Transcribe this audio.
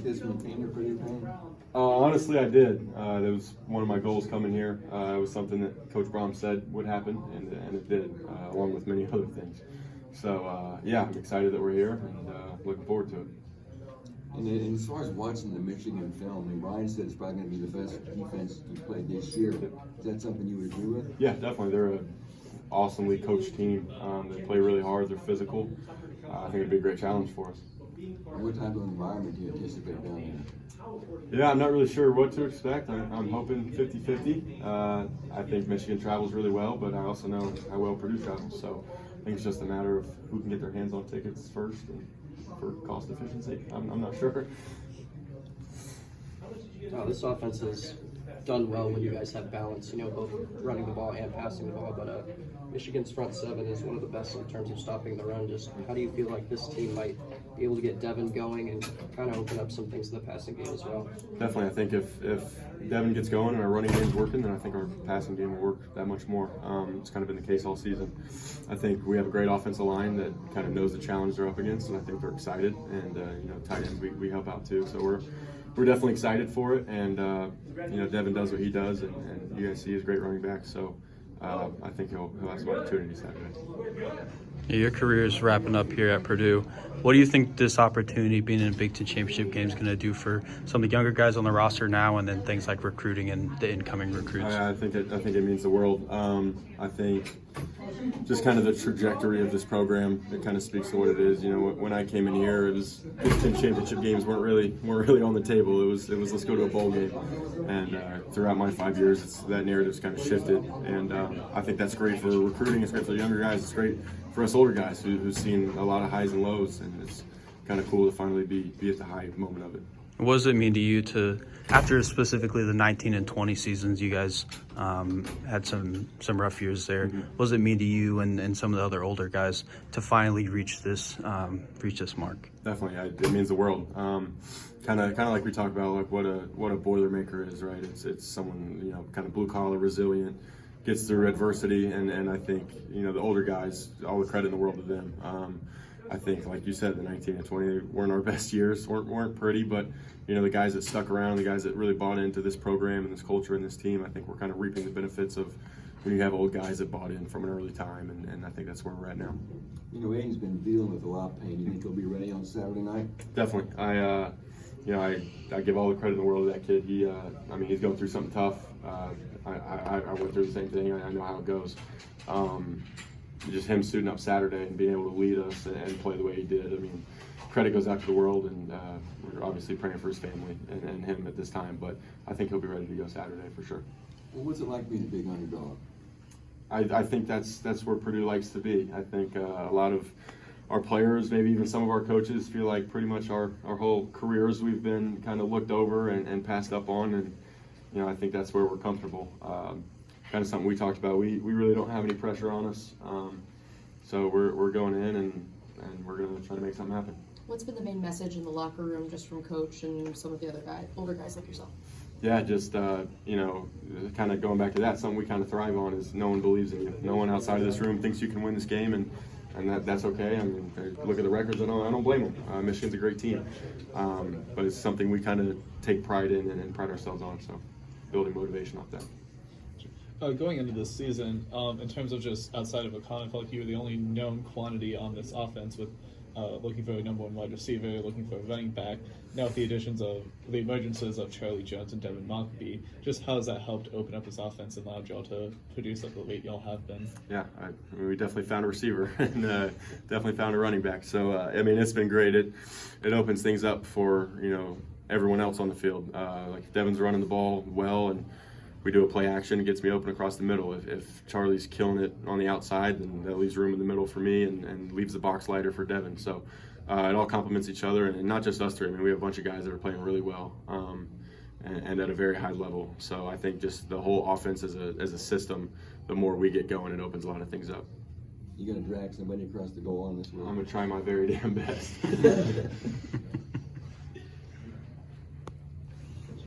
this when you came to Purdue, Payne? Honestly, I did. That was one of my goals coming here. It was something that Coach Brom said would happen, and it did, along with many other things. So, yeah, I'm excited that we're here and looking forward to it. And as far as watching the Michigan film, I mean, Ryan said it's probably going to be the best defense you played this year. Is that something you would agree with? Yeah, definitely. They're an awesomely coached team. They play really hard. They're physical. I think it'd be a great challenge for us. And what type of environment do you anticipate down there? Yeah, I'm not really sure what to expect. I'm hoping 50-50. I think Michigan travels really well, but I also know how well Purdue travels. So I think it's just a matter of who can get their hands on tickets first and for cost efficiency. I'm not sure. This offense has done well when you guys have balance, both running the ball and passing the ball, but Michigan's front seven is one of the best in terms of stopping the run. Just how do you feel like this team might be able to get Devin going and kind of open up some things in the passing game as well? Definitely. I think if Devin gets going and our running game's working, then I think our passing game will work that much more. It's kind of been the case all season. I think we have a great offensive line that kind of knows the challenge they're up against, and I think they're excited. And tight ends we help out too. So we're definitely excited for it. And Devin does what he does, and USC is a great running back. So I think he'll have some opportunities Saturday. Yeah, your career is wrapping up here at Purdue. What do you think this opportunity, being in Big 10 Championship Games, is going to do for some of the younger guys on the roster now, and then things like recruiting and the incoming recruits? I think it means the world. I think just kind of the trajectory of this program, it kind of speaks to what it is. When I came in here, it was Big 10 Championship Games weren't really on the table. It was let's go to a bowl game. And throughout my 5 years, that narrative's kind of shifted. And I think that's great for recruiting. It's great for the younger guys. It's great for us older guys who've seen a lot of highs and lows. And it's kind of cool to finally be at the high moment of it. What does it mean to you after specifically the 19 and 20 seasons, you guys had some rough years there. Mm-hmm. What does it mean to you and some of the other older guys to finally reach this mark? Definitely, it means the world. Kind of like we talked about, like what a Boilermaker is, right? It's someone kind of blue collar, resilient, gets through adversity, and I think the older guys, all the credit in the world to them. I think, like you said, the 19 and 20 weren't our best years, weren't pretty, but the guys that stuck around, the guys that really bought into this program and this culture and this team, I think we're kind of reaping the benefits of when you have old guys that bought in from an early time, and I think that's where we're at now. Aiden's been dealing with a lot of pain. You think he'll be ready on Saturday night? Definitely. I give all the credit in the world to that kid. He's going through something tough. I went through the same thing. I know how it goes. Just him suiting up Saturday and being able to lead us and play the way he did. Credit goes out to the world, and we're obviously praying for his family and him at this time. But I think he'll be ready to go Saturday for sure. Well, what's it like being a big underdog? I think that's where Purdue likes to be. I think a lot of our players, maybe even some of our coaches, feel like pretty much our whole careers we've been kind of looked over and passed up on, and I think that's where we're comfortable. Kind of something we talked about. We really don't have any pressure on us, so we're going in and we're going to try to make something happen. What's been the main message in the locker room, just from Coach and some of the other older guys like yourself? Yeah, just kind of going back to that, something we kind of thrive on is no one believes in you. No one outside of this room thinks you can win this game, and that's okay. Look at the records. I don't blame them. Michigan's a great team, but it's something we kind of take pride in and pride ourselves on. So, building motivation off that. Going into this season, in terms of just outside of O'Connor, I felt like you were the only known quantity on this offense with looking for a number one wide receiver, looking for a running back. Now with the emergences of Charlie Jones and Devin Mockbee, just how has that helped open up this offense and allowed y'all to produce at the rate y'all have been? Yeah, we definitely found a receiver and definitely found a running back. So it's been great. It opens things up for everyone else on the field. Like if Devin's running the ball well and we do a play action, it gets me open across the middle. If Charlie's killing it on the outside, then that leaves room in the middle for me and leaves the box lighter for Devin. So it all complements each other, and not just us three. We have a bunch of guys that are playing really well and at a very high level. So I think just the whole offense as a system, the more we get going, it opens a lot of things up. You gonna drag somebody across the goal line this week? I'm gonna try my very damn best.